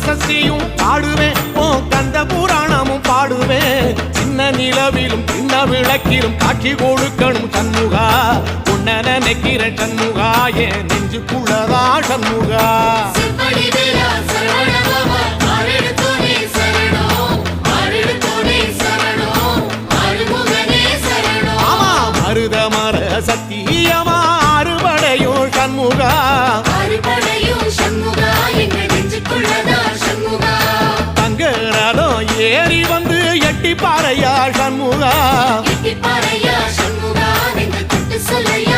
சஷ்டியும் பாடுவேன் உன் கந்த புராணமும் பாடுவேன் சின்ன நிலவிலும் சின்ன விளக்கிலும் காட்சி கொடுக்கணும் சண்முகா உன்ன நினைக்கிற சண்முகா என் நெஞ்சுக்குள்ளதா சண்முகா ஆமா மருதமர சத்தியமா அறுபடையும் சண்முகா தங்கரதம் ஏறி வந்து எட்டி பாறையா சண்முகா சொல்ல